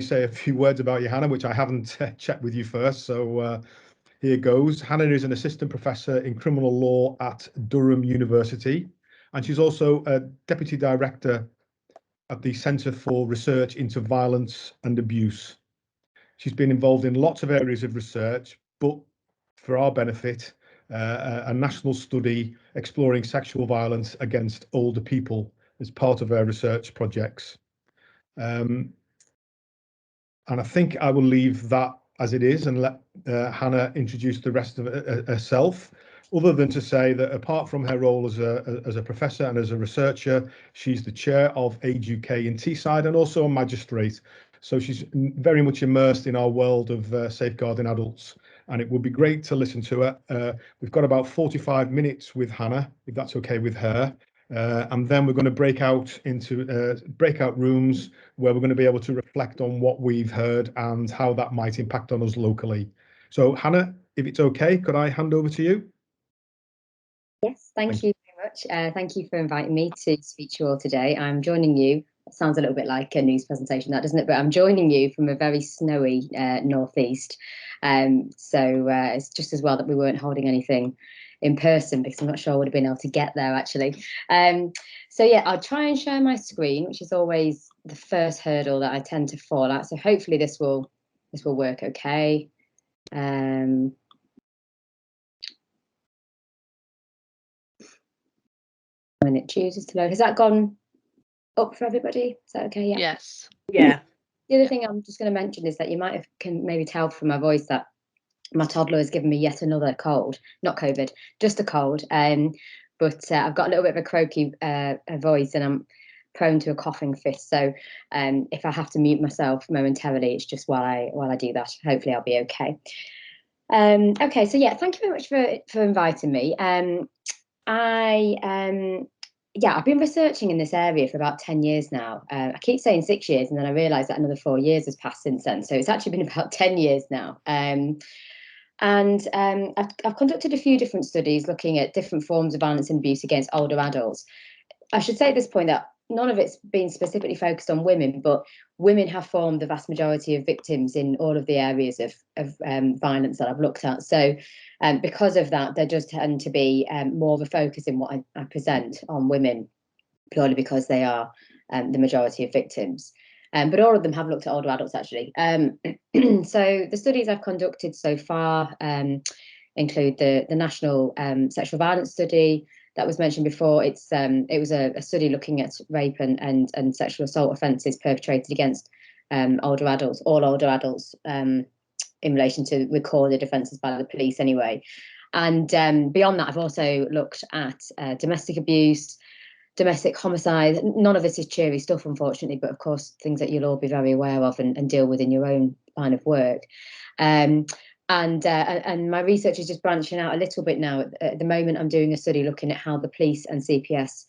say a few words about you, Hannah, which I haven't checked with you first. So here goes. Hannah is an assistant professor in criminal law at Durham University, and she's also a deputy director at the Centre for Research into Violence and Abuse. She's been involved in lots of areas of research, but for our benefit, a national study exploring sexual violence against older people as part of her research projects. And I think I will leave that as it is and let Hannah introduce the rest of it herself, other than to say that apart from her role as a professor and as a researcher, she's the chair of Age UK in Teesside and also a magistrate. So she's very much immersed in our world of safeguarding adults. And it would be great to listen to her. We've got about 45 minutes with Hannah, if that's okay with her. And then we're going to break out into breakout rooms where we're going to be able to reflect on what we've heard and how that might impact on us locally. So Hannah, if it's okay, could I hand over to you? Yes, thank you very much. Thank you for inviting me to speak to you all today. I'm joining you. It sounds a little bit like a news presentation, that doesn't it? But I'm joining you from a very snowy northeast. So it's just as well that we weren't holding anything in person, because I'm not sure I would have been able to get there actually. So yeah, I'll try and share my screen, which is always the first hurdle that I tend to fall at. So hopefully this will work okay. When it chooses to load, has that gone up for everybody? Is that okay? Yeah. Yes. Yeah. The other thing I'm just going to mention is that you can maybe tell from my voice that my toddler has given me yet another cold, not COVID, just a cold. But I've got a little bit of a croaky voice and I'm prone to a coughing fit. So if I have to mute myself momentarily, it's just while I do that. Hopefully I'll be okay. Okay, so yeah, thank you very much for inviting me. I've been researching in this area for about 10 years now. I keep saying 6 years, and then I realise that another 4 years has passed since then. So it's actually been about 10 years now. I've conducted a few different studies looking at different forms of violence and abuse against older adults. I should say at this point that none of it's been specifically focused on women, but women have formed the vast majority of victims in all of the areas of violence that I've looked at. So because of that, there does tend to be more of a focus in what I present on women, purely because they are the majority of victims. But all of them have looked at older adults, actually. So the studies I've conducted so far include the National Sexual Violence Study that was mentioned before. It was a study looking at rape and sexual assault offences perpetrated against older adults, all older adults, in relation to recorded offences by the police anyway. And beyond that, I've also looked at domestic abuse, domestic homicide. None of this is cheery stuff, unfortunately, but of course, things that you'll all be very aware of and deal with in your own line of work. And my research is just branching out a little bit now. At the moment, I'm doing a study looking at how the police and CPS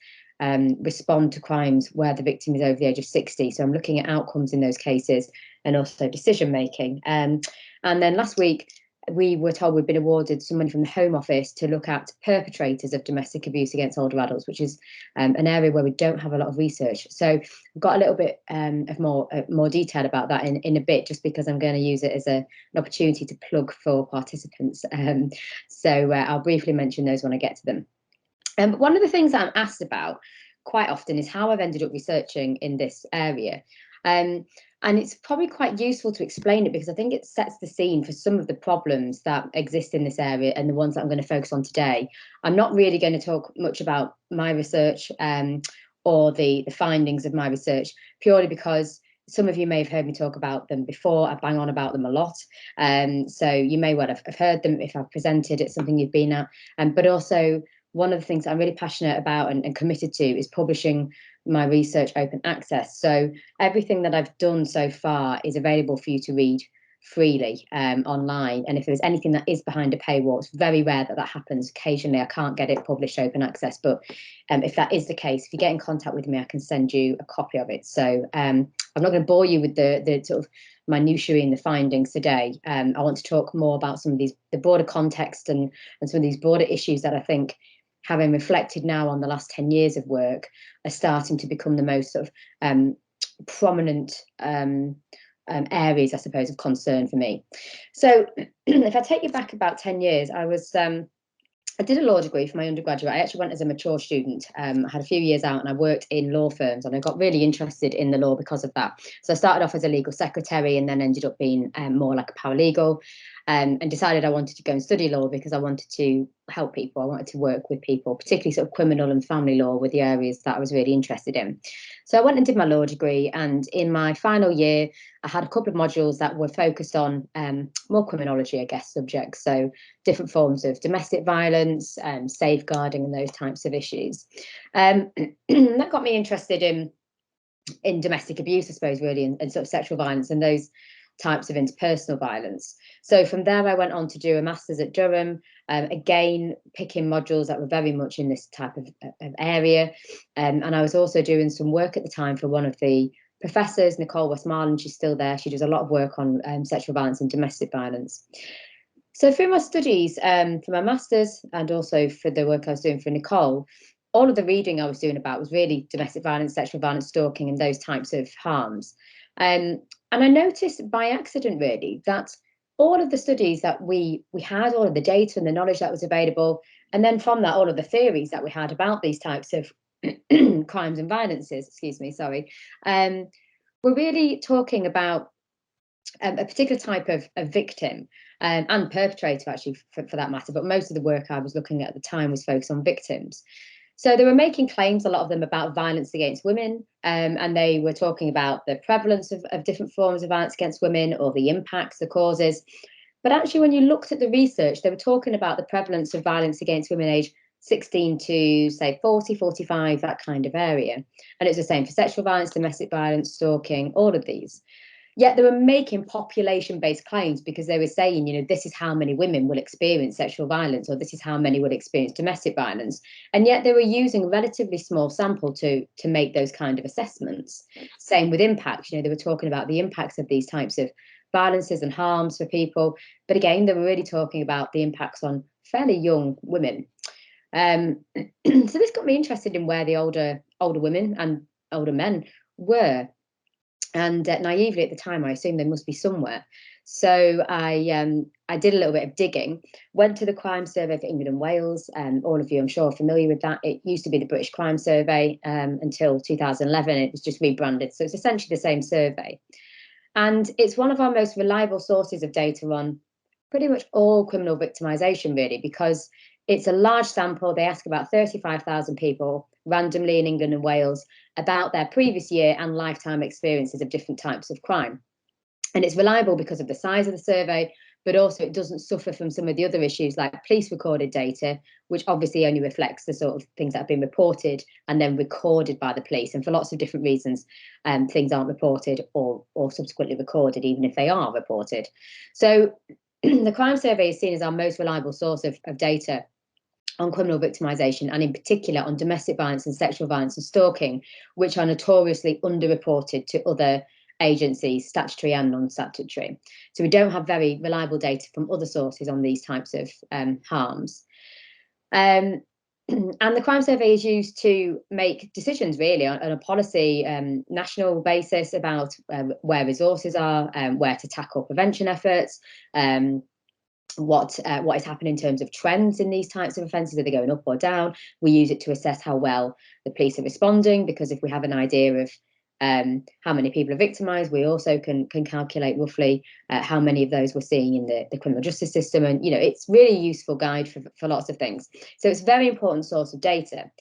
respond to crimes where the victim is over the age of 60. So I'm looking at outcomes in those cases and also decision making. And then last week, we were told we'd been awarded some money from the Home Office to look at perpetrators of domestic abuse against older adults, which is an area where we don't have a lot of research. So I've got a little bit of more detail about that in a bit, just because I'm going to use it as an opportunity to plug for participants. So I'll briefly mention those when I get to them. But one of the things that I'm asked about quite often is how I've ended up researching in this area. And it's probably quite useful to explain it, because I think it sets the scene for some of the problems that exist in this area and the ones that I'm going to focus on today. I'm not really going to talk much about my research or the findings of my research, purely because some of you may have heard me talk about them before. I bang on about them a lot. So you may well have heard them if I've presented at something you've been at. But also, one of the things I'm really passionate about and committed to is publishing my research open access. So everything that I've done so far is available for you to read freely online. And if there's anything that is behind a paywall, it's very rare that happens. Occasionally I can't get it published open access, but if that is the case, if you get in contact with me, I can send you a copy of it. So I'm not going to bore you with the sort of minutiae in the findings today. I want to talk more about some of the broader context and some of these broader issues that I think, having reflected now on the last 10 years of work, are starting to become the most sort of prominent areas, I suppose, of concern for me. So if I take you back about 10 years, I did a law degree for my undergraduate. I actually went as a mature student. I had a few years out and I worked in law firms, and I got really interested in the law because of that. So I started off as a legal secretary and then ended up being more like a paralegal, and decided I wanted to go and study law because I wanted to help people. I wanted to work with people, particularly sort of criminal and family law were the areas that I was really interested in. So I went and did my law degree, and in my final year, I had a couple of modules that were focused on more criminology, I guess, subjects. So different forms of domestic violence, safeguarding, and those types of issues. That got me interested in domestic abuse, I suppose, really, and sort of sexual violence and those types of interpersonal violence. So from there, I went on to do a master's at Durham, again, picking modules that were very much in this type of area. And I was also doing some work at the time for one of the professors, Nicole Westmoreland. She's still there. She does a lot of work on sexual violence and domestic violence. So through my studies, for my master's and also for the work I was doing for Nicole, all of the reading I was doing about was really domestic violence, sexual violence, stalking, and those types of harms. And I noticed by accident, really, that all of the studies that we had, all of the data and the knowledge that was available, and then from that, all of the theories that we had about these types of crimes and violences, we're really talking about a particular type of victim and perpetrator, actually, for that matter. But most of the work I was looking at the time was focused on victims. So they were making claims, a lot of them, about violence against women, and they were talking about the prevalence of different forms of violence against women, or the impacts, the causes. But actually, when you looked at the research, they were talking about the prevalence of violence against women aged 16 to, say, 40, 45, that kind of area. And it's the same for sexual violence, domestic violence, stalking, all of these. Yet they were making population-based claims because they were saying, this is how many women will experience sexual violence, or this is how many will experience domestic violence. And yet they were using a relatively small sample to make those kind of assessments. Same with impacts. They were talking about the impacts of these types of violences and harms for people. But again, they were really talking about the impacts on fairly young women. So this got me interested in where the older women and older men were. And naively at the time, I assumed they must be somewhere. So I did a little bit of digging, went to the Crime Survey for England and Wales. All of you, I'm sure, are familiar with that. It used to be the British Crime Survey until 2011. It was just rebranded. So it's essentially the same survey. And it's one of our most reliable sources of data on pretty much all criminal victimisation, really, because it's a large sample. They ask about 35,000 people randomly in England and Wales about their previous year and lifetime experiences of different types of crime. And it's reliable because of the size of the survey, but also it doesn't suffer from some of the other issues like police recorded data, which obviously only reflects the sort of things that have been reported and then recorded by the police. And for lots of different reasons, things aren't reported or subsequently recorded, even if they are reported. So the Crime Survey is seen as our most reliable source of data on criminal victimisation, and in particular on domestic violence and sexual violence and stalking, which are notoriously underreported to other agencies, statutory and non-statutory. So we don't have very reliable data from other sources on these types of harms. And the Crime Survey is used to make decisions, really, on a policy national basis about where resources are, where to tackle prevention efforts, what is happening in terms of trends in these types of offences. Are they going up or down? We use it to assess how well the police are responding, because if we have an idea of how many people are victimised, we also can calculate roughly how many of those we're seeing in the criminal justice system. And it's really a useful guide for lots of things. So it's a very important source of data.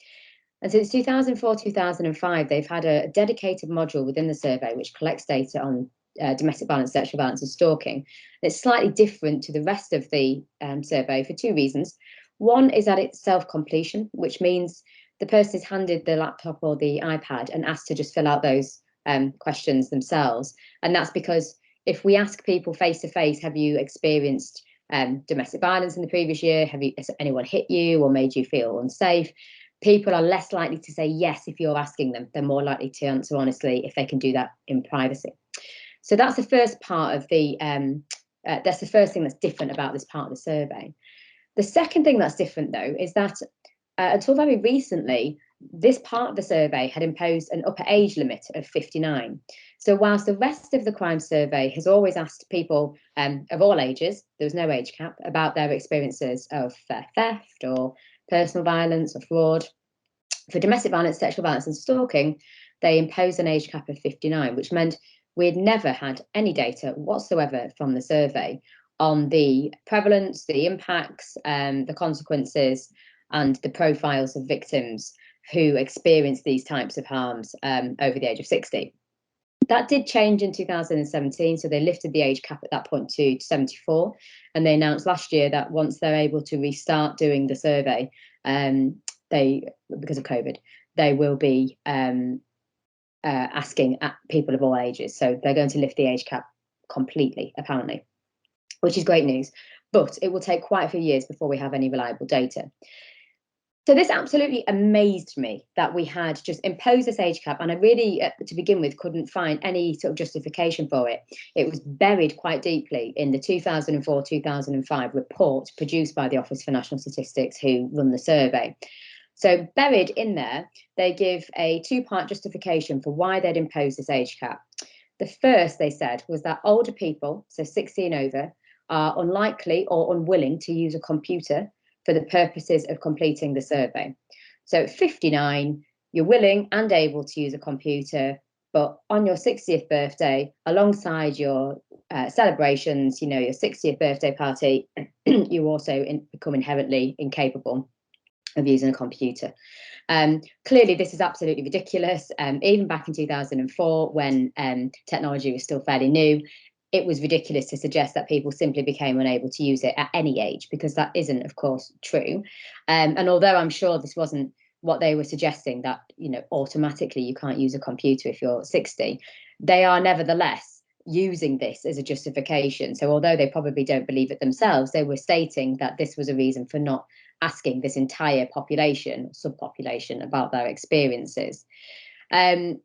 And since 2004-2005, they've had a dedicated module within the survey which collects data on domestic violence, sexual violence and stalking. And it's slightly different to the rest of the survey for two reasons. One is that it's self-completion, which means the person is handed the laptop or the iPad and asked to just fill out those questions themselves. And that's because if we ask people face-to-face, have you experienced domestic violence in the previous year? Has anyone hit you or made you feel unsafe? People are less likely to say yes if you're asking them. They're more likely to answer honestly if they can do that in privacy. So that's the first part of that's the first thing that's different about this part of the survey. The second thing that's different, though, is that until very recently, this part of the survey had imposed an upper age limit of 59. So whilst the rest of the crime survey has always asked people of all ages, there was no age cap, about their experiences of theft or personal violence or fraud, for domestic violence, sexual violence and stalking, they imposed an age cap of 59, which meant we had never had any data whatsoever from the survey on the prevalence, the impacts, the consequences, and the profiles of victims who experienced these types of harms over the age of 60. That did change in 2017, so they lifted the age cap at that point to 74, and they announced last year that once they're able to restart doing the survey, because of COVID, they will be asking at people of all ages. So they're going to lift the age cap completely, apparently, which is great news. But it will take quite a few years before we have any reliable data. So this absolutely amazed me that we had just imposed this age cap, and I really, to begin with, couldn't find any sort of justification for it. It was buried quite deeply in the 2004-2005 report produced by the Office for National Statistics, who run the survey. So buried in there, they give a two-part justification for why they'd imposed this age cap. The first, they said, was that older people, so 60 and over, are unlikely or unwilling to use a computer for the purposes of completing the survey. So at 59, you're willing and able to use a computer, but on your 60th birthday, alongside your celebrations, your 60th birthday party, you also become inherently incapable of using a computer. Clearly, this is absolutely ridiculous. Even back in 2004, when technology was still fairly new, it was ridiculous to suggest that people simply became unable to use it at any age, because that isn't, of course, true. And although I'm sure this wasn't what they were suggesting, that automatically you can't use a computer if you're 60, they are nevertheless using this as a justification. So although they probably don't believe it themselves, they were stating that this was a reason for not asking this entire population, subpopulation, about their experiences. And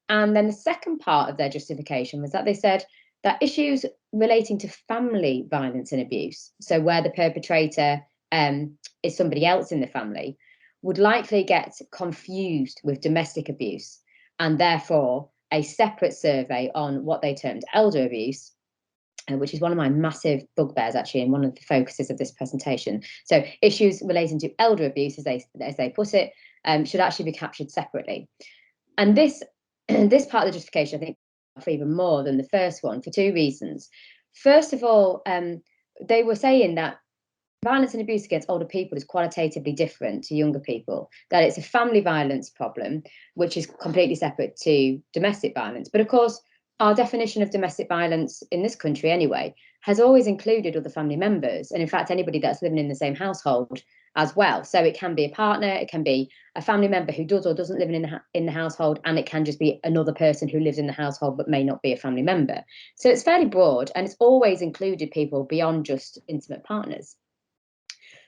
then the second part of their justification was that they said that issues relating to family violence and abuse, so where the perpetrator is somebody else in the family, would likely get confused with domestic abuse, and therefore a separate survey on what they termed elder abuse, which is one of my massive bugbears, actually, and one of the focuses of this presentation. So issues relating to elder abuse, as they put it, should actually be captured separately. And this part of the justification, I think, for even more than the first one, for two reasons. First of all, they were saying that violence and abuse against older people is qualitatively different to younger people, that it's a family violence problem, which is completely separate to domestic violence. But of course, our definition of domestic violence in this country anyway has always included other family members, and in fact anybody that's living in the same household as well. So it can be a partner, it can be a family member who does or doesn't live in the household, and it can just be another person who lives in the household but may not be a family member. So it's fairly broad, and it's always included people beyond just intimate partners.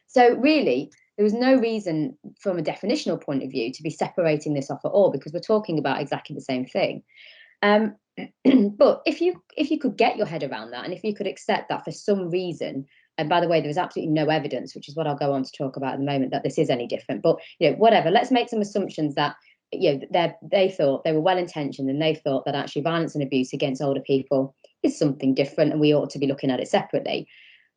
So really, there was no reason from a definitional point of view to be separating this off at all, because we're talking about exactly the same thing. But if you could get your head around that, and if you could accept that for some reason, and by the way, there was absolutely no evidence, which is what I'll go on to talk about in a moment, that this is any different. But whatever, let's make some assumptions that they thought they were well intentioned, and they thought that actually violence and abuse against older people is something different, and we ought to be looking at it separately.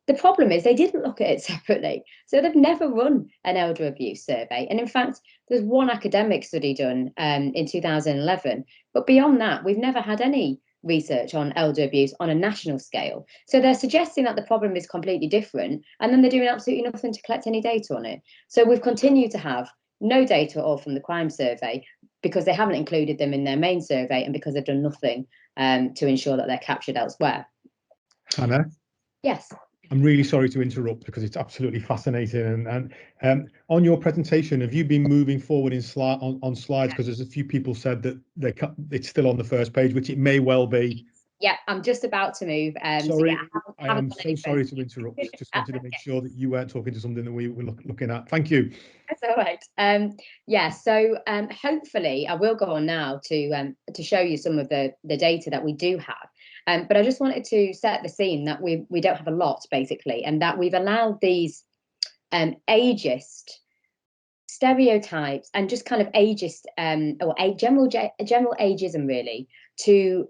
The problem is they didn't look at it separately. So they've never run an elder abuse survey. And in fact, there's one academic study done in 2011. But beyond that, we've never had any research on elder abuse on a national scale. So they're suggesting that the problem is completely different, and then they're doing absolutely nothing to collect any data on it. So we've continued to have no data at all from the crime survey, because they haven't included them in their main survey, and because they've done nothing to ensure that they're captured elsewhere. Hannah? Yes. I'm really sorry to interrupt, because it's absolutely fascinating. And on your presentation, have you been moving forward on slides? Because there's a few people said that it's still on the first page, which it may well be. Yeah, I'm just about to move. Sorry, so I am so sorry to interrupt. Just wanted to make sure that you weren't talking to something that we were looking at. Thank you. That's all right. Yeah, so hopefully I will go on now to show you some of the data that we do have. But I just wanted to set the scene that we don't have a lot, basically, and that we've allowed these ageist stereotypes and just kind of ageist or a general ageism really to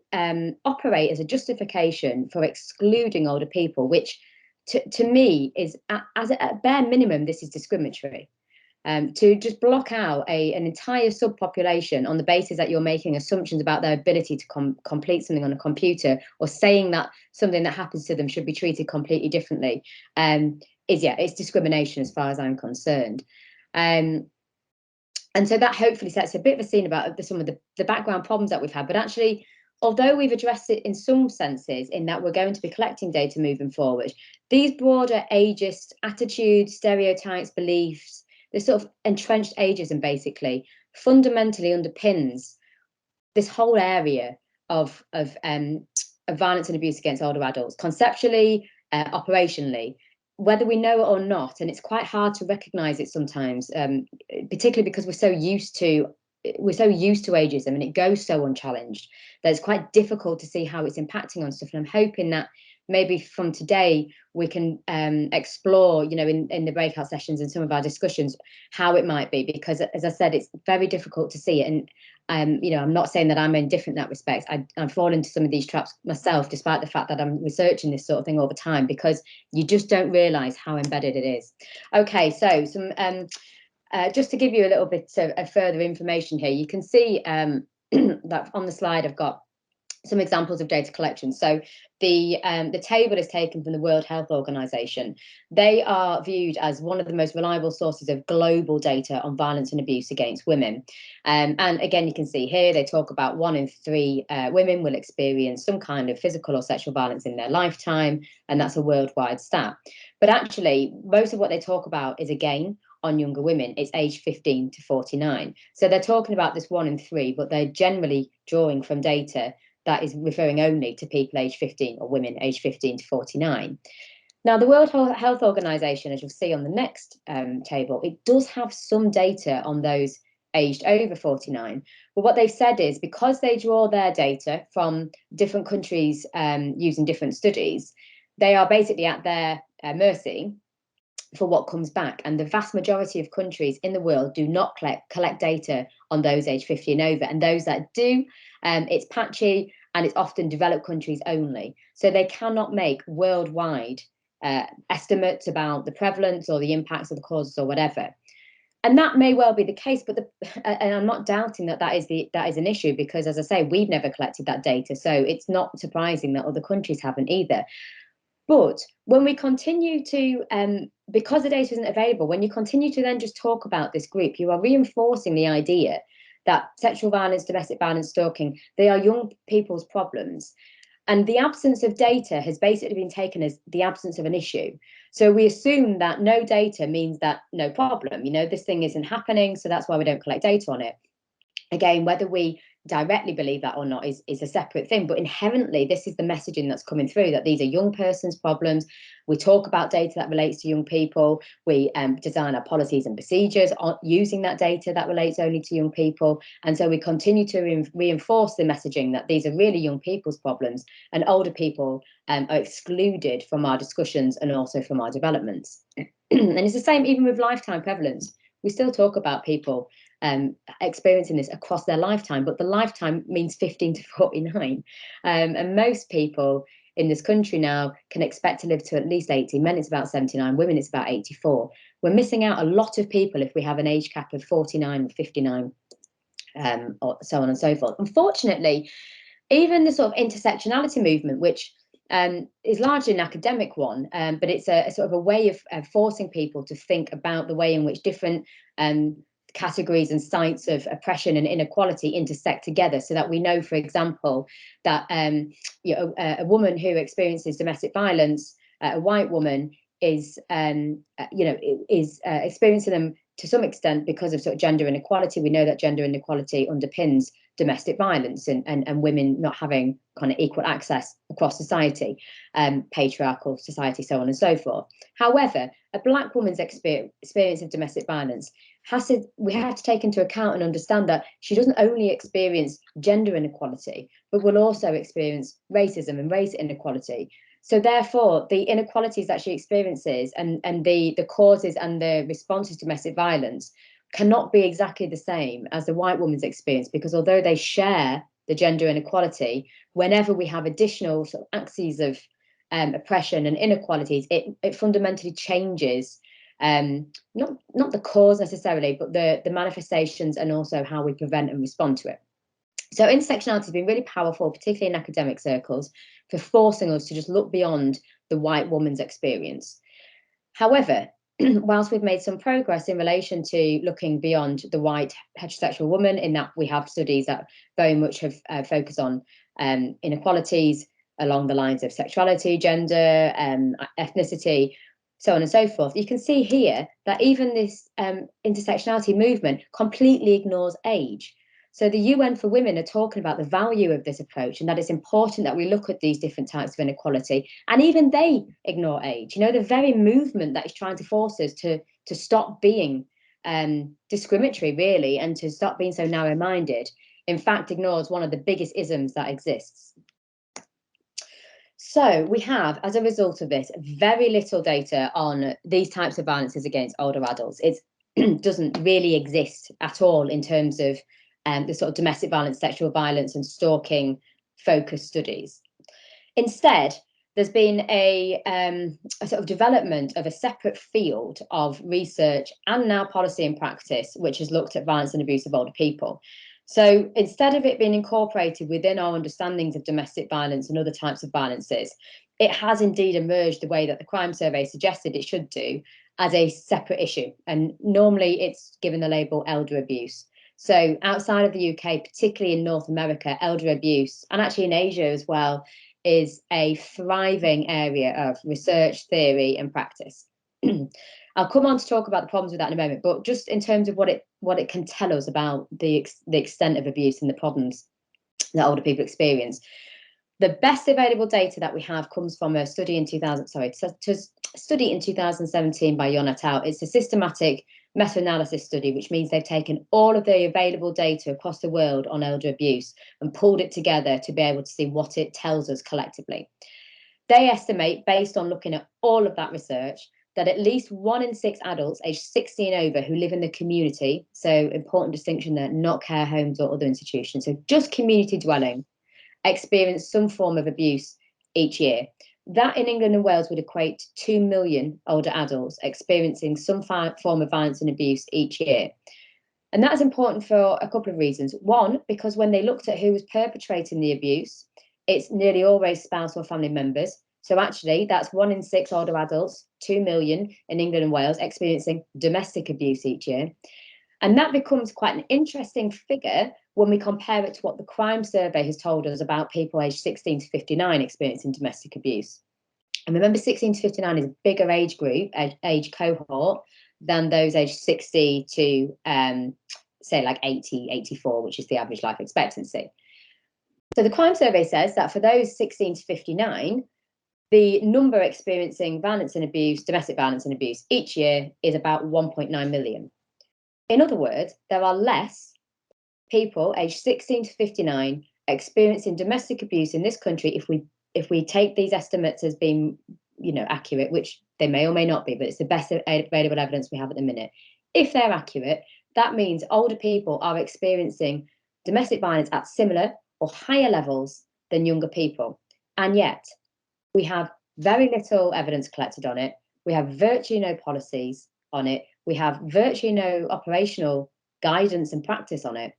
operate as a justification for excluding older people, which to me is as at bare minimum this is discriminatory. To just block out an entire subpopulation on the basis that you're making assumptions about their ability to complete something on a computer, or saying that something that happens to them should be treated completely differently, it's discrimination as far as I'm concerned. And so that hopefully sets a bit of a scene about some of the background problems that we've had. But actually, although we've addressed it in some senses, in that we're going to be collecting data moving forward, these broader ageist attitudes, stereotypes, beliefs, this sort of entrenched ageism basically fundamentally underpins this whole area of violence and abuse against older adults, conceptually, operationally, whether we know it or not. And it's quite hard to recognize it sometimes, particularly because we're so used to ageism and it goes so unchallenged that it's quite difficult to see how it's impacting on stuff. And I'm hoping that maybe from today we can explore, in the breakout sessions and some of our discussions, how it might be, because as I said, it's very difficult to see it. And I'm not saying that I'm indifferent in that respect. I fall into some of these traps myself, despite the fact that I'm researching this sort of thing all the time, because you just don't realize how embedded it is. Okay, so some just to give you a little bit of further information here, you can see that on the slide I've got some examples of data collection. So the table is taken from the World Health Organization. They are viewed as one of the most reliable sources of global data on violence and abuse against women. And again, you can see here they talk about 1 in 3 women will experience some kind of physical or sexual violence in their lifetime, and that's a worldwide stat. But actually, most of what they talk about is, again, on younger women. It's age 15 to 49. So they're talking about this 1 in 3, but they're generally drawing from data that is referring only to people aged 15 or women aged 15 to 49. Now, the World Health Organization, as you'll see on the next table, it does have some data on those aged over 49. But what they've said is, because they draw their data from different countries using different studies, they are basically at their mercy for what comes back. And the vast majority of countries in the world do not collect data on those aged 50 and over. And those that do, it's patchy, and it's often developed countries only. So they cannot make worldwide estimates about the prevalence or the impacts of the causes or whatever. And that may well be the case, but and I'm not doubting that is an issue, because, as I say, we've never collected that data. So it's not surprising that other countries haven't either. But when we continue to, because the data isn't available, when you continue to then just talk about this group, you are reinforcing the idea that sexual violence, domestic violence, stalking, they are young people's problems. And the absence of data has basically been taken as the absence of an issue. So we assume that no data means that no problem. This thing isn't happening, so that's why we don't collect data on it. Again, whether we directly believe that or not is a separate thing, but inherently this is the messaging that's coming through, that these are young persons' problems. We talk about data that relates to young people. We design our policies and procedures using that data that relates only to young people, and so we continue to reinforce the messaging that these are really young people's problems, and older people are excluded from our discussions and also from our developments. And it's the same even with lifetime prevalence. We still talk about people experiencing this across their lifetime, but the lifetime means 15 to 49. And most people in this country now can expect to live to at least 80. Men, it's about 79. Women, it's about 84. We're missing out a lot of people if we have an age cap of 49 or 59, or so on and so forth. Unfortunately, even the sort of intersectionality movement, which is largely an academic one, but it's a sort of a way of forcing people to think about the way in which different categories and sites of oppression and inequality intersect together, so that we know, for example, that a woman who experiences domestic violence, a white woman, is experiencing them to some extent because of sort of gender inequality. We know that gender inequality underpins domestic violence and women not having kind of equal access across society, patriarchal society, so on and so forth. However, a black woman's experience of domestic violence we have to take into account and understand that she doesn't only experience gender inequality, but will also experience racism and race inequality. So therefore, the inequalities that she experiences and the causes and the responses to domestic violence cannot be exactly the same as the white woman's experience, because although they share the gender inequality, whenever we have additional sort of axes of oppression and inequalities, it fundamentally changes not the cause necessarily, but the manifestations and also how we prevent and respond to it. So intersectionality has been really powerful, particularly in academic circles, for forcing us to just look beyond the white woman's experience. However, whilst we've made some progress in relation to looking beyond the white heterosexual woman, in that we have studies that very much have focused on inequalities along the lines of sexuality, gender, ethnicity, so on and so forth, you can see here that even this intersectionality movement completely ignores age. So the UN for Women are talking about the value of this approach, and that it's important that we look at these different types of inequality, and even they ignore age. You know, the very movement that is trying to force us to stop being discriminatory, really, and to stop being so narrow-minded, in fact, ignores one of the biggest isms that exists. So we have, as a result of this, very little data on these types of violences against older adults. It doesn't really exist at all in terms of the sort of domestic violence, sexual violence, and stalking focused studies. Instead, there's been a sort of development of a separate field of research and now policy and practice, which has looked at violence and abuse of older people. So instead of it being incorporated within our understandings of domestic violence and other types of violences, it has indeed emerged the way that the crime survey suggested it should do, as a separate issue. And normally it's given the label elder abuse. So outside of the UK, particularly in North America, elder abuse, and actually in Asia as well, is a thriving area of research, theory, and practice. I'll come on to talk about the problems with that in a moment, but just in terms of what it can tell us about the extent of abuse and the problems that older people experience. The best available data that we have comes from a study in 2017 by Yon et al. It's a systematic meta-analysis study, which means they've taken all of the available data across the world on elder abuse and pulled it together to be able to see what it tells us collectively. They estimate, based on looking at all of that research, that at least 1 in 6 adults aged 16 over who live in the community, so important distinction there, not care homes or other institutions, so just community dwelling, experience some form of abuse each year. That in England and Wales would equate to 2 million older adults experiencing some form of violence and abuse each year. And that is important for a couple of reasons. One, because when they looked at who was perpetrating the abuse, it's nearly always spouse or family members. So actually, that's 1 in 6 older adults, 2 million in England and Wales, experiencing domestic abuse each year. And that becomes quite an interesting figure when we compare it to what the crime survey has told us about people aged 16 to 59 experiencing domestic abuse. And remember, 16 to 59 is a bigger age group, age cohort, than those aged 60 to, say, like 80, 84, which is the average life expectancy. So the crime survey says that for those 16 to 59, the number experiencing violence and abuse, domestic violence and abuse each year is about 1.9 million. In other words, there are less people aged 16 to 59 experiencing domestic abuse in this country if we take these estimates as being, accurate, which they may or may not be, but it's the best available evidence we have at the minute. If they're accurate, that means older people are experiencing domestic violence at similar or higher levels than younger people. And yet, we have very little evidence collected on it. We have virtually no policies on it. We have virtually no operational guidance and practice on it.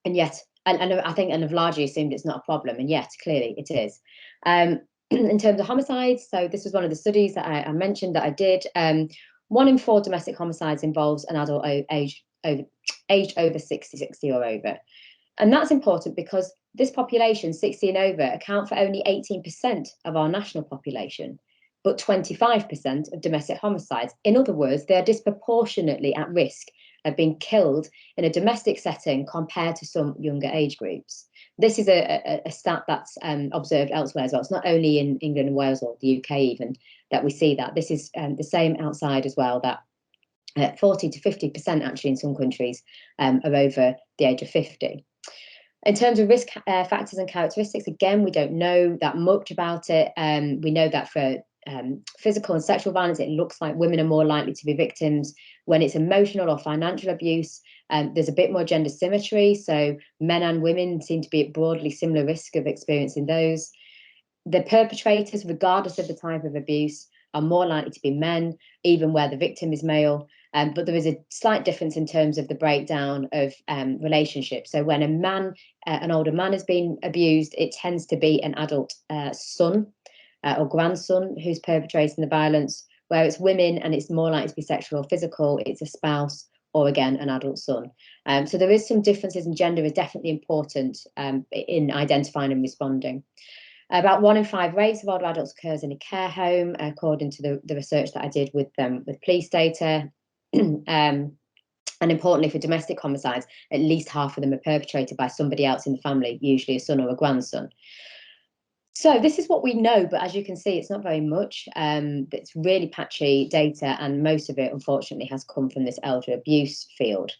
And yet, and I think, and have largely assumed it's not a problem, and yet clearly it is. In terms of homicides, so this was one of the studies that I mentioned that I did. 1 in 4 domestic homicides involves an adult aged over 60 or over. And that's important because this population, 60 and over, account for only 18% of our national population, but 25% of domestic homicides. In other words, they are disproportionately at risk of being killed in a domestic setting compared to some younger age groups. This is a stat that's observed elsewhere as well. It's not only in England and Wales or the UK even that we see that. This is the same outside as well, that 40 to 50% actually in some countries are over the age of 50. In terms of risk factors and characteristics, again, we don't know that much about it. We know that for physical and sexual violence, it looks like women are more likely to be victims. When it's emotional or financial abuse, there's a bit more gender symmetry. So men and women seem to be at broadly similar risk of experiencing those. The perpetrators, regardless of the type of abuse, are more likely to be men, even where the victim is male. But there is a slight difference in terms of the breakdown of relationships. So when an older man has been abused, it tends to be an adult son or grandson who's perpetrating the violence, where it's women and it's more likely to be sexual or physical, it's a spouse or, again, an adult son. So there is some differences, and gender is definitely important in identifying and responding. About 1 in 5 rapes of older adults occurs in a care home, according to the research that I did with police data. And importantly, for domestic homicides, at least half of them are perpetrated by somebody else in the family, usually a son or a grandson. So this is what we know, but as you can see, it's not very much. It's really patchy data, and most of it, unfortunately, has come from this elder abuse field.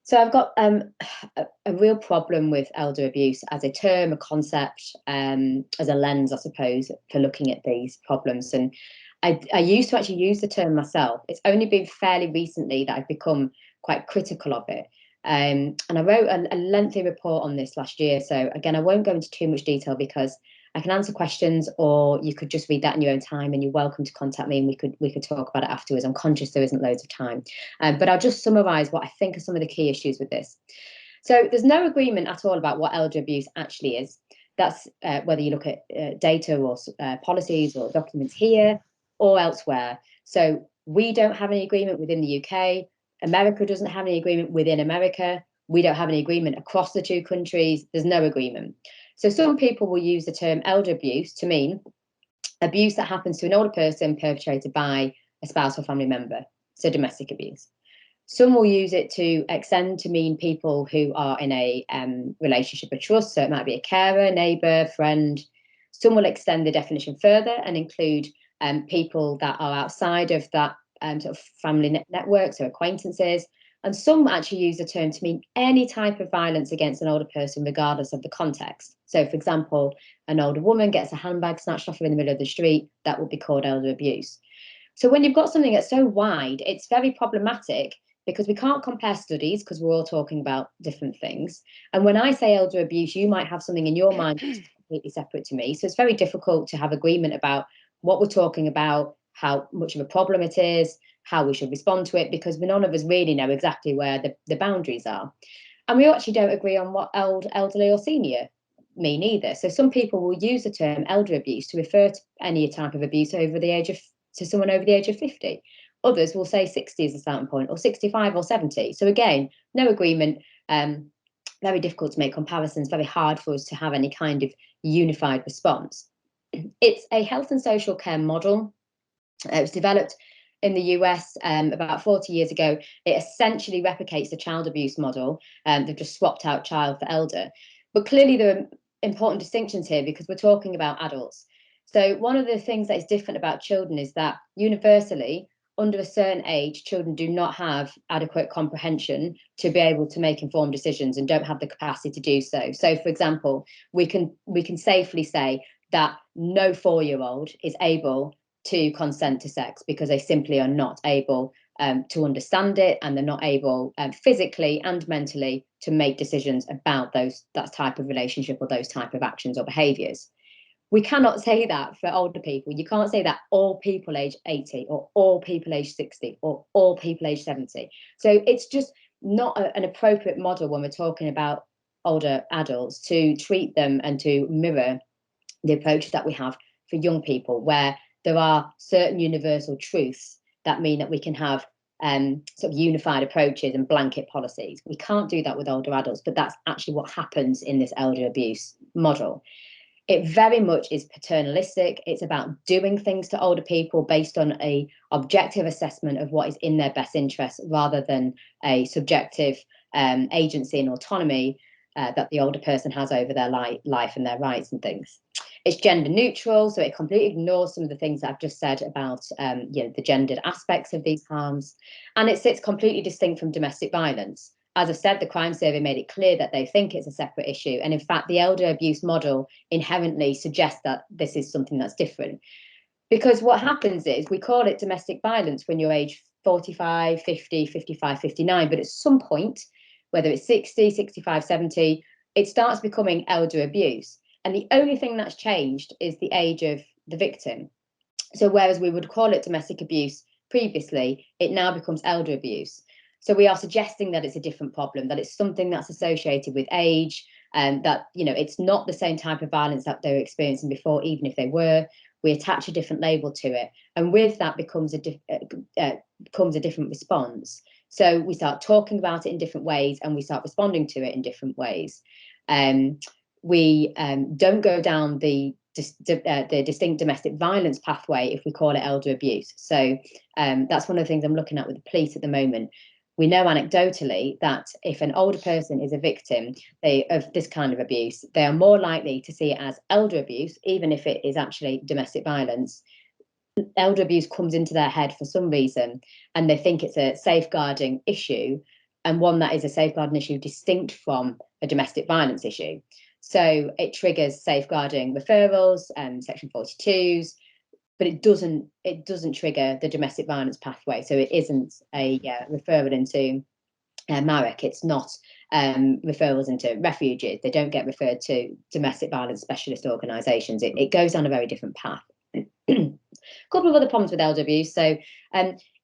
So I've got a real problem with elder abuse as a term, a concept, as a lens, I suppose, for looking at these problems. And I used to actually use the term myself. It's only been fairly recently that I've become quite critical of it. And I wrote a lengthy report on this last year. So again, I won't go into too much detail because I can answer questions, or you could just read that in your own time, and you're welcome to contact me and we could talk about it afterwards. I'm conscious there isn't loads of time, but I'll just summarise what I think are some of the key issues with this. So there's no agreement at all about what elder abuse actually is. That's whether you look at data or policies or documents here or elsewhere. So we don't have any agreement within the UK. America doesn't have any agreement within America. We don't have any agreement across the two countries. There's no agreement. So some people will use the term elder abuse to mean abuse that happens to an older person perpetrated by a spouse or family member, so domestic abuse. Some will use it to extend to mean people who are in a relationship of trust, so it might be a carer, neighbour, friend. Some will extend the definition further and include people that are outside of that sort of family network, so acquaintances. And some actually use the term to mean any type of violence against an older person, regardless of the context. So, for example, an older woman gets a handbag snatched off her in the middle of the street, that would be called elder abuse. So when you've got something that's so wide, it's very problematic because we can't compare studies because we're all talking about different things. And when I say elder abuse, you might have something in your mind that's completely separate to me. So it's very difficult to have agreement about what we're talking about, how much of a problem it is, how we should respond to it, because none of us really know exactly where the boundaries are. And we actually don't agree on what elderly or senior mean either. So some people will use the term elder abuse to refer to any type of abuse to someone over the age of 50. Others will say 60 is a starting point, or 65 or 70. So again, no agreement, very difficult to make comparisons, very hard for us to have any kind of unified response. It's a health and social care model. It was developed in the US about 40 years ago. It essentially replicates the child abuse model. They've just swapped out child for elder. But clearly there are important distinctions here because we're talking about adults. So one of the things that is different about children is that universally, under a certain age, children do not have adequate comprehension to be able to make informed decisions and don't have the capacity to do so. So, for example, we can safely say that no 4-year-old is able to consent to sex because they simply are not able to understand it, and they're not able physically and mentally to make decisions about that type of relationship or those type of actions or behaviours. We cannot say that for older people. You can't say that all people age 80 or all people age 60 or all people age 70. So it's just not an appropriate model when we're talking about older adults to treat them and to mirror the approach that we have for young people, where there are certain universal truths that mean that we can have sort of unified approaches and blanket policies. We can't do that with older adults, but that's actually what happens in this elder abuse model. It very much is paternalistic. It's about doing things to older people based on a objective assessment of what is in their best interest, rather than a subjective agency and autonomy that the older person has over their life and their rights and things. It's gender neutral, so it completely ignores some of the things that I've just said about the gendered aspects of these harms, and it sits completely distinct from domestic violence. As I said, the crime survey made it clear that they think it's a separate issue, and in fact, the elder abuse model inherently suggests that this is something that's different. Because what happens is we call it domestic violence when you're age 45, 50, 55, 59, but at some point, whether it's 60, 65, 70, it starts becoming elder abuse. And the only thing that's changed is the age of the victim. So whereas we would call it domestic abuse previously, it now becomes elder abuse. So we are suggesting that it's a different problem, that it's something that's associated with age, and that, you know, it's not the same type of violence that they were experiencing before, even if they were. We attach a different label to it, and with that becomes a different response. So we start talking about it in different ways, and we start responding to it in different ways. We don't go down the distinct domestic violence pathway if we call it elder abuse. So that's one of the things I'm looking at with the police at the moment. We know anecdotally that if an older person is a victim of this kind of abuse, they are more likely to see it as elder abuse, even if it is actually domestic violence. Elder abuse comes into their head for some reason, and they think it's a safeguarding issue, and one that is a safeguarding issue distinct from a domestic violence issue. So it triggers safeguarding referrals and Section 42s, but it doesn't trigger the domestic violence pathway. So it isn't a referral into MARIC. It's not referrals into refuges. They don't get referred to domestic violence specialist organisations. It goes on a very different path. A couple of other problems with elder abuse. So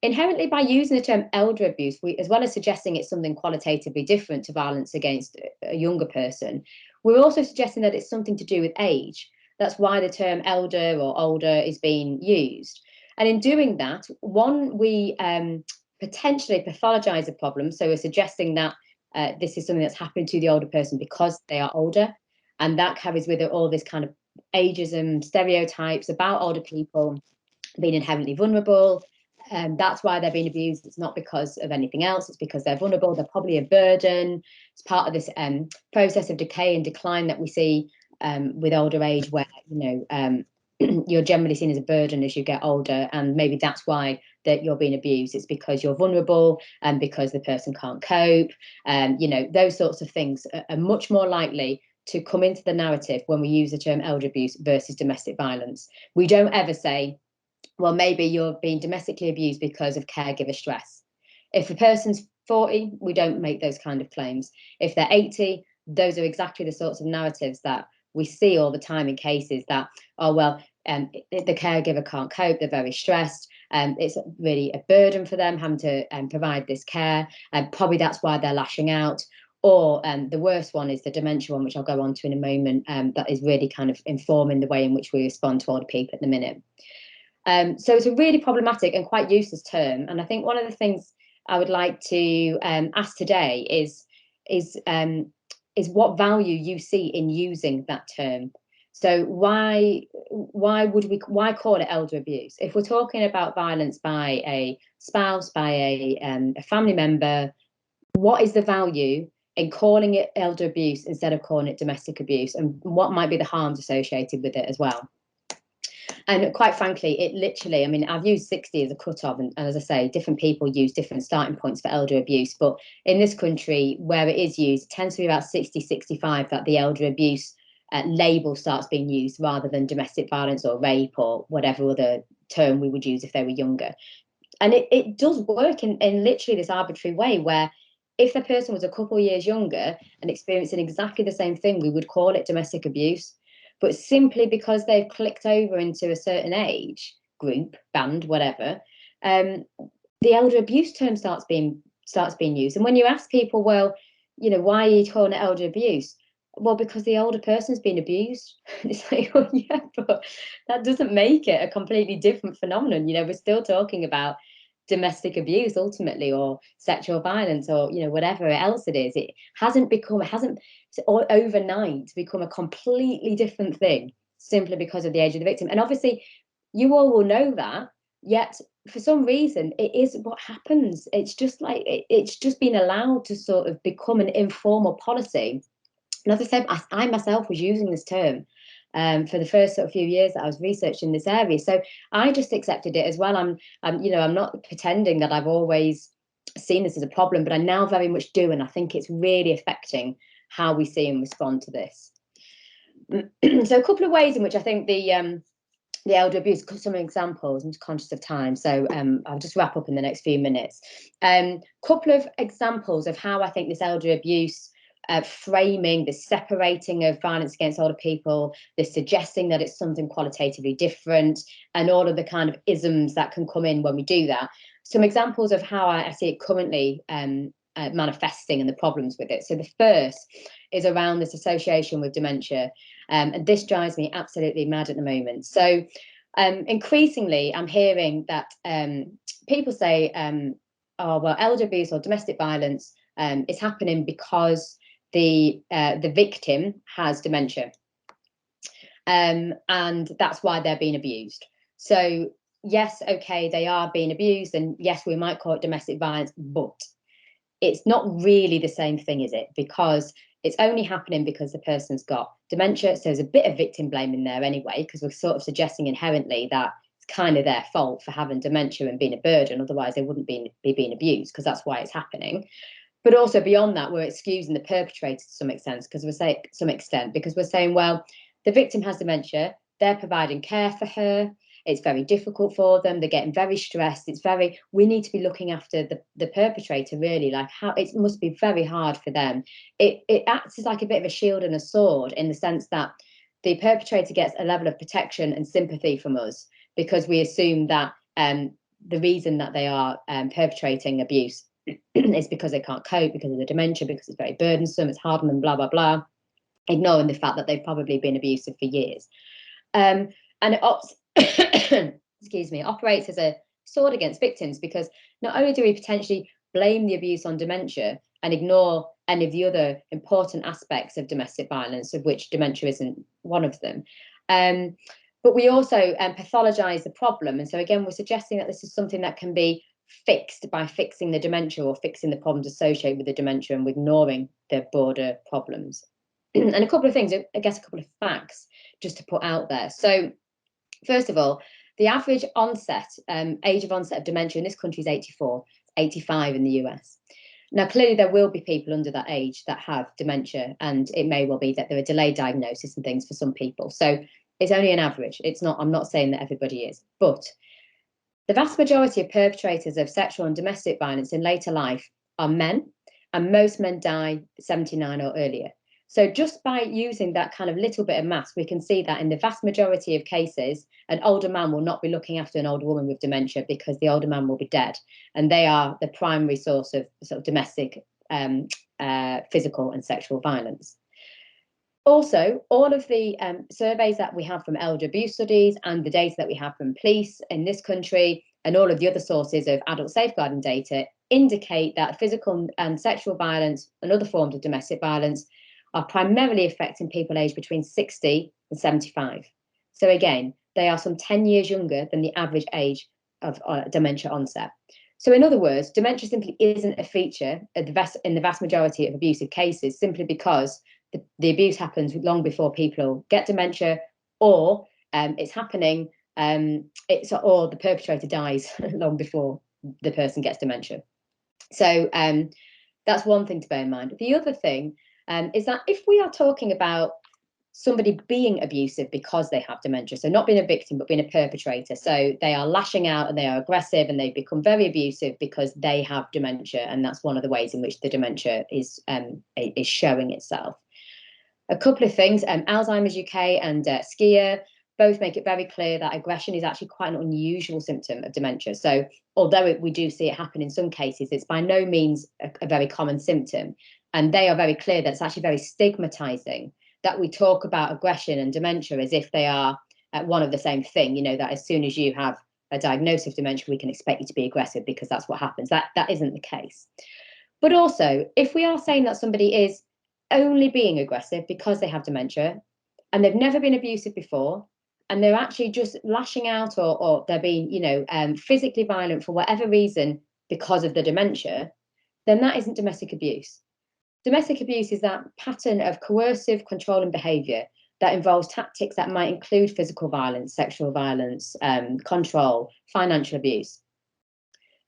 inherently, by using the term elder abuse, we, as well as suggesting it's something qualitatively different to violence against a younger person, we're also suggesting that it's something to do with age. That's why the term elder or older is being used. And in doing that, one, we potentially pathologise a problem. So we're suggesting that this is something that's happened to the older person because they are older. And that carries with it all this kind of ageism, stereotypes about older people being inherently vulnerable. That's why they're being abused. It's not because of anything else. It's because they're vulnerable. They're probably a burden. It's part of this process of decay and decline that we see with older age, where, you know, you're generally seen as a burden as you get older, and maybe that's why that you're being abused. It's because you're vulnerable and because the person can't cope. You know, those sorts of things are much more likely to come into the narrative when we use the term elder abuse versus domestic violence. We don't ever say, well, maybe you're being domestically abused because of caregiver stress. If a person's 40, we don't make those kind of claims. If they're 80, those are exactly the sorts of narratives that we see all the time in cases that, oh, well, the caregiver can't cope, they're very stressed, it's really a burden for them having to provide this care, and probably that's why they're lashing out. Or the worst one is the dementia one, which I'll go on to in a moment, that is really kind of informing the way in which we respond to older people at the minute. So it's a really problematic and quite useless term. And I think one of the things I would like to ask today is what value you see in using that term. So why call it elder abuse? If we're talking about violence by a spouse, by a family member, what is the value in calling it elder abuse instead of calling it domestic abuse, and what might be the harms associated with it as well? And quite frankly, it literally, I mean, I've used 60 as a cut-off, and as I say, different people use different starting points for elder abuse. But in this country, where it is used, it tends to be about 60, 65 that the elder abuse label starts being used, rather than domestic violence or rape or whatever other term we would use if they were younger. And it does work in literally this arbitrary way, where if the person was a couple of years younger and experiencing exactly the same thing, we would call it domestic abuse. But simply because they've clicked over into a certain age group, band, whatever, the elder abuse term starts being used. And when you ask people, well, you know, why are you calling it elder abuse? Well, because the older person's been abused. It's like, oh yeah, but that doesn't make it a completely different phenomenon. You know, we're still talking about domestic abuse ultimately, or sexual violence, or, you know, whatever else it is. It hasn't overnight become a completely different thing simply because of the age of the victim. And obviously you all will know that, yet for some reason it is what happens. It's just like it's just been allowed to sort of become an informal policy. And as I said, I myself was using this term for the first sort of few years that I was researching this area. So I just accepted it as well. I'm not pretending that I've always seen this as a problem, but I now very much do. And I think it's really affecting how we see and respond to this. So a couple of ways in which I think the the elder abuse, some examples. I'm just conscious of time, so I'll just wrap up in the next few minutes. Couple of examples of how I think this elder abuse framing, the separating of violence against older people, the suggesting that it's something qualitatively different, and all of the kind of isms that can come in when we do that. Some examples of how I see it currently manifesting and the problems with it. So the first is around this association with dementia, and this drives me absolutely mad at the moment. So increasingly I'm hearing that people say, oh well, elder abuse or domestic violence is happening because the victim has dementia, and that's why they're being abused. So yes, okay, they are being abused, and yes, we might call it domestic violence, but it's not really the same thing, is it? Because it's only happening because the person's got dementia. So there's a bit of victim blame in there anyway, because we're sort of suggesting inherently that it's kind of their fault for having dementia and being a burden. Otherwise, they wouldn't be being abused, because that's why it's happening. But also beyond that, we're excusing the perpetrator to some extent, because we're saying, well, the victim has dementia, they're providing care for her, it's very difficult for them, they're getting very stressed, we need to be looking after the perpetrator, really, like how it must be very hard for them. It acts as like a bit of a shield and a sword, in the sense that the perpetrator gets a level of protection and sympathy from us, because we assume that the reason that they are perpetrating abuse is because they can't cope, because of the dementia, because it's very burdensome, it's hard on them, blah, blah, blah, ignoring the fact that they've probably been abusive for years. And it excuse me, operates as a sword against victims, because not only do we potentially blame the abuse on dementia and ignore any of the other important aspects of domestic violence, of which dementia isn't one of them, but we also pathologize the problem. And so again, we're suggesting that this is something that can be fixed by fixing the dementia, or fixing the problems associated with the dementia, and ignoring the broader problems. And a couple of things, I guess, a couple of facts just to put out there. So first of all, the average age of onset of dementia in this country is 84, 85 in the US. Now, clearly there will be people under that age that have dementia, and it may well be that there are delayed diagnosis and things for some people. So it's only an average. I'm not saying that everybody is, but the vast majority of perpetrators of sexual and domestic violence in later life are men, and most men die 79 or earlier. So just by using that kind of little bit of maths, we can see that in the vast majority of cases, an older man will not be looking after an older woman with dementia, because the older man will be dead, and they are the primary source of sort of domestic physical and sexual violence. Also, all of the surveys that we have from elder abuse studies, and the data that we have from police in this country, and all of the other sources of adult safeguarding data, indicate that physical and sexual violence and other forms of domestic violence are primarily affecting people aged between 60 and 75. So again, they are some 10 years younger than the average age of dementia onset. So in other words, dementia simply isn't a feature in the vast majority of abusive cases, simply because the abuse happens long before people get dementia, or it's happening, or the perpetrator dies long before the person gets dementia. So that's one thing to bear in mind. The other thing is that if we are talking about somebody being abusive because they have dementia, so not being a victim but being a perpetrator, so they are lashing out and they are aggressive and they become very abusive because they have dementia, and that's one of the ways in which the dementia is showing itself. A couple of things, Alzheimer's UK and Skier both make it very clear that aggression is actually quite an unusual symptom of dementia. So although we do see it happen in some cases, it's by no means a very common symptom. And they are very clear that it's actually very stigmatizing that we talk about aggression and dementia as if they are one of the same thing, that as soon as you have a diagnosis of dementia, we can expect you to be aggressive because that's what happens. That isn't the case. But also, if we are saying that somebody is only being aggressive because they have dementia and they've never been abusive before, and they're actually just lashing out, or they're being, physically violent for whatever reason because of the dementia, then that isn't domestic abuse. Domestic abuse is that pattern of coercive, controlling behaviour that involves tactics that might include physical violence, sexual violence, control, financial abuse.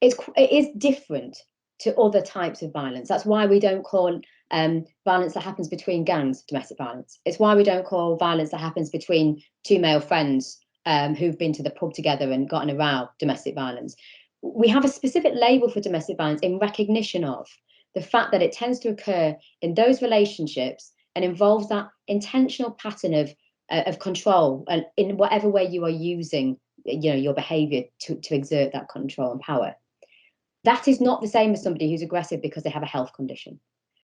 It is different to other types of violence. That's why we don't call violence that happens between gangs domestic violence. It's why we don't call violence that happens between two male friends who've been to the pub together and gotten a row, domestic violence. We have a specific label for domestic violence in recognition of the fact that it tends to occur in those relationships and involves that intentional pattern of control, and in whatever way you are using, your behavior to exert that control and power. That is not the same as somebody who's aggressive because they have a health condition.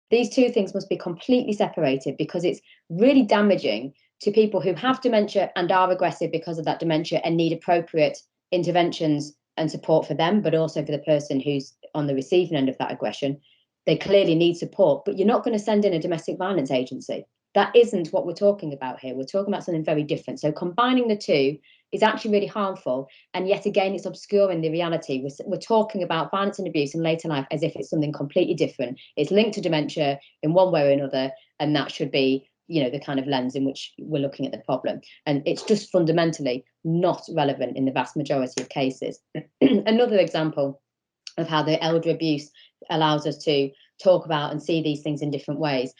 These two things must be completely separated, because it's really damaging to people who have dementia and are aggressive because of that dementia and need appropriate interventions and support for them, but also for the person who's on the receiving end of that aggression. They clearly need support, but you're not going to send in a domestic violence agency. That isn't what we're talking about here. We're talking about something very different. So combining the two is actually really harmful. And yet again, it's obscuring the reality. We're talking about violence and abuse in later life as if it's something completely different. It's linked to dementia in one way or another, and that should be, the kind of lens in which we're looking at the problem. And it's just fundamentally not relevant in the vast majority of cases. Another example of how the elder abuse allows us to talk about and see these things in different ways.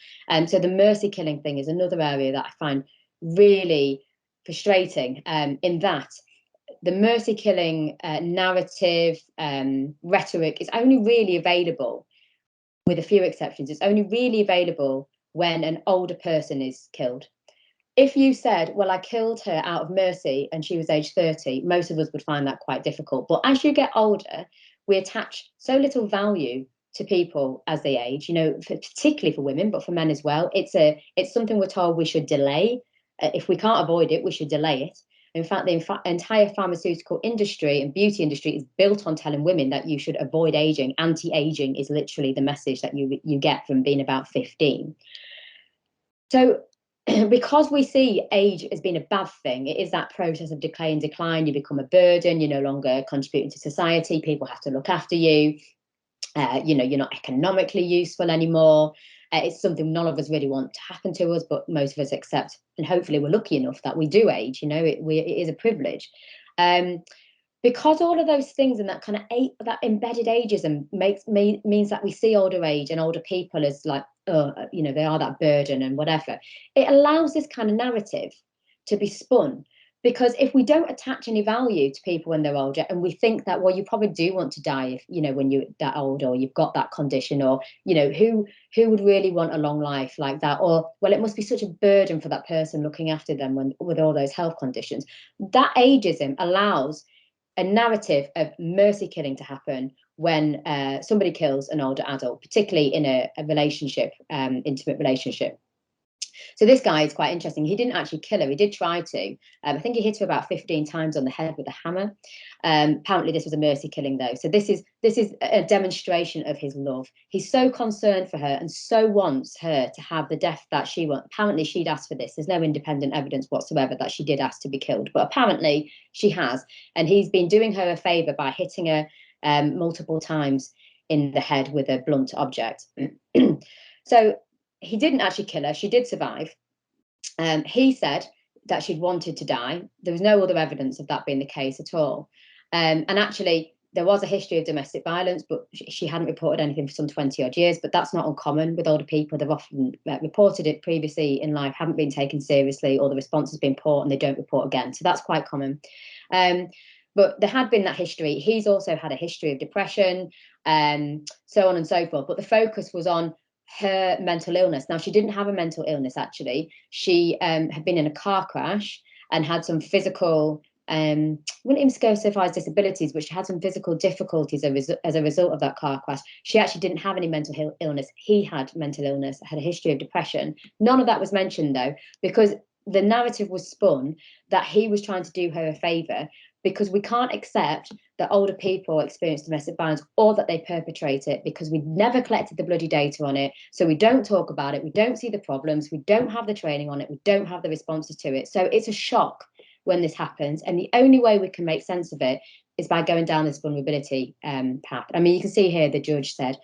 So the mercy killing thing is another area that I find really frustrating, in that the mercy killing narrative, rhetoric is only really available, with a few exceptions, it's only really available when an older person is killed. If you said, well, I killed her out of mercy and she was age 30, most of us would find that quite difficult. But as you get older, we attach so little value to people as they age, particularly for women, but for men as well. It's something we're told we should delay. If we can't avoid it, we should delay it. In fact, the entire pharmaceutical industry and beauty industry is built on telling women that you should avoid aging. Anti-aging is literally the message that you get from being about 15. So because we see age as being a bad thing, it is that process of decay and decline. You become a burden. You're no longer contributing to society. People have to look after you. You're not economically useful anymore. It's something none of us really want to happen to us, but most of us accept, and hopefully we're lucky enough that we do age. It is a privilege. Because all of those things and that kind of that embedded ageism means that we see older age and older people as like, they are that burden and whatever. It allows this kind of narrative to be spun, because if we don't attach any value to people when they're older, and we think that, well, you probably do want to die if, when you're that old, or you've got that condition, or, who would really want a long life like that? Or, well, it must be such a burden for that person looking after them with all those health conditions. That ageism allows a narrative of mercy killing to happen when somebody kills an older adult, particularly in a relationship, intimate relationship. So this guy is quite interesting. He didn't actually kill her. He did try to. I think he hit her about 15 times on the head with a hammer. Apparently this was a mercy killing, though. So this is a demonstration of his love. He's so concerned for her and so wants her to have the death that she wants. Apparently she'd asked for this. There's no independent evidence whatsoever that she did ask to be killed, but apparently she has. And he's been doing her a favor by hitting her multiple times in the head with a blunt object. So he didn't actually kill her. She did survive. He said that she'd wanted to die. There was no other evidence of that being the case at all. And actually, there was a history of domestic violence, but she hadn't reported anything for some 20 odd years. But that's not uncommon with older people. They've often reported it previously in life, haven't been taken seriously, or the response has been poor and they don't report again. So that's quite common. But there had been that history. He's also had a history of depression, so on and so forth. But the focus was on her mental illness. Now, she didn't have a mental illness, actually. She had been in a car crash and had some physical, I wouldn't even go so far as disabilities, but she had some physical difficulties as a result of that car crash. She actually didn't have any mental illness. He had mental illness, had a history of depression. None of that was mentioned, though, because the narrative was spun that he was trying to do her a favor, because we can't accept that older people experience domestic violence or that they perpetrate it, because we never collected the bloody data on it. So we don't talk about it. We don't see the problems. We don't have the training on it. We don't have the responses to it. So it's a shock when this happens. And the only way we can make sense of it is by going down this vulnerability path. I mean, you can see here the judge said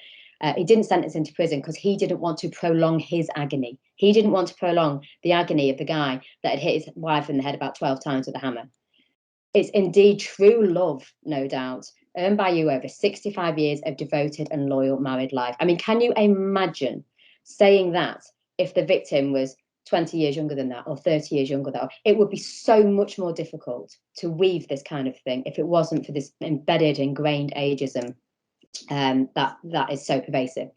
he didn't sentence him to prison because he didn't want to prolong his agony. He didn't want to prolong the agony of the guy that had hit his wife in the head about 12 times with a hammer. It's indeed true love, no doubt, earned by you over 65 years of devoted and loyal married life. I mean, can you imagine saying that if the victim was 20 years younger than that or 30 years younger than that. It would be so much more difficult to weave this kind of thing if it wasn't for this embedded, ingrained ageism that is so pervasive.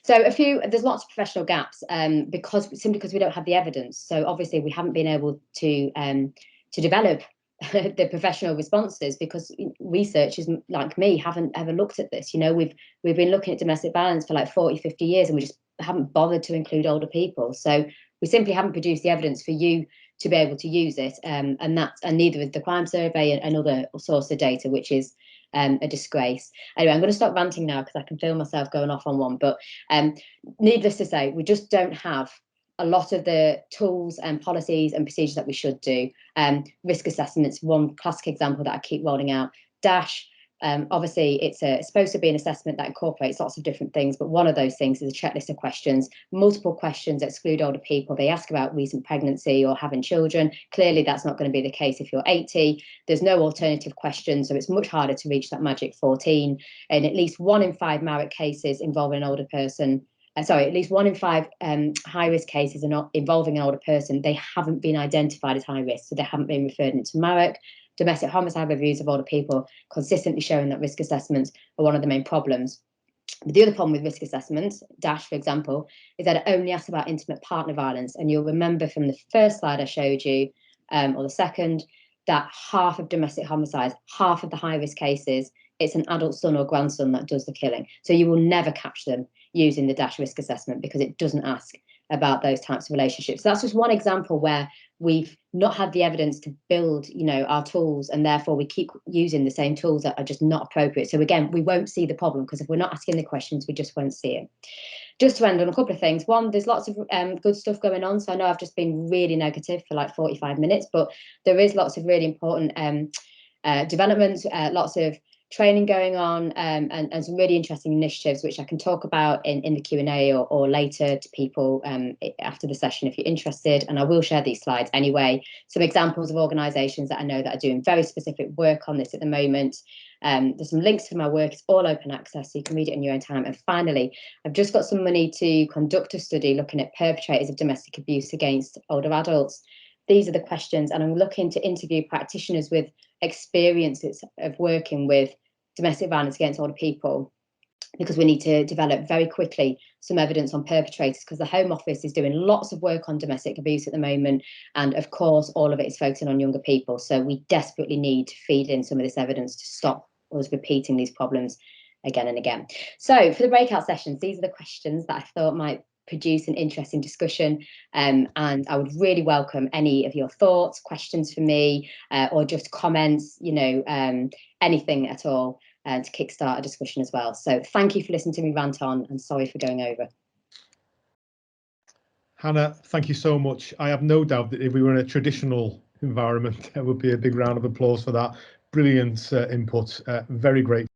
So there's lots of professional gaps simply because we don't have the evidence. So obviously we haven't been able to develop the professional responses because researchers like me haven't ever looked at this. You know, we've been looking at domestic violence for like 40, 50 years, and we just haven't bothered to include older people. So we simply haven't produced the evidence for you to be able to use it, and neither is the crime survey and other source of data, which is a disgrace. Anyway, I'm going to stop ranting now because I can feel myself going off on one. But needless to say, we just don't have a lot of the tools and policies and procedures that we should do. Risk assessments, one classic example that I keep rolling out. DASH, obviously it's supposed to be an assessment that incorporates lots of different things, but one of those things is a checklist of questions. Multiple questions exclude older people. They ask about recent pregnancy or having children. Clearly that's not going to be the case if you're 80. There's no alternative questions, so it's much harder to reach that magic 14. And at least 1 in 5 MARIC cases involving an older person, at least 1 in 5 high-risk cases are not involving an older person. They haven't been identified as high risk, so they haven't been referred into MARIC. Domestic homicide reviews of older people consistently showing that risk assessments are one of the main problems. But the other problem with risk assessments, DASH for example, is that it only asks about intimate partner violence. And you'll remember from the first slide I showed you, or the second, that half of domestic homicides, half of the high-risk cases, it's an adult son or grandson that does the killing. So you will never catch them using the DASH risk assessment because it doesn't ask about those types of relationships. So that's just one example where we've not had the evidence to build, our tools, and therefore we keep using the same tools that are just not appropriate. So again, we won't see the problem because if we're not asking the questions, we just won't see it. Just to end on a couple of things. One, there's lots of good stuff going on. So I know I've just been really negative for like 45 minutes, but there is lots of really important developments, lots of training going on, and some really interesting initiatives which I can talk about in the Q&A or later to people after the session if you're interested. And I will share these slides anyway. Some examples of organisations that I know that are doing very specific work on this at the moment. There's some links for my work. It's all open access, so you can read it in your own time. And finally, I've just got some money to conduct a study looking at perpetrators of domestic abuse against older adults. These are the questions, and I'm looking to interview practitioners with experiences of working with domestic violence against older people, because we need to develop very quickly some evidence on perpetrators, because the Home Office is doing lots of work on domestic abuse at the moment, and of course all of it is focusing on younger people. So we desperately need to feed in some of this evidence to stop us repeating these problems again and again. So for the breakout sessions, these are the questions that I thought might produce an interesting discussion, and I would really welcome any of your thoughts, questions for me, or just comments, anything at all to kickstart a discussion as well. So thank you for listening to me rant on, and sorry for going over. Hannah, thank you so much. I have no doubt that if we were in a traditional environment, there would be a big round of applause for that. Brilliant input, very great.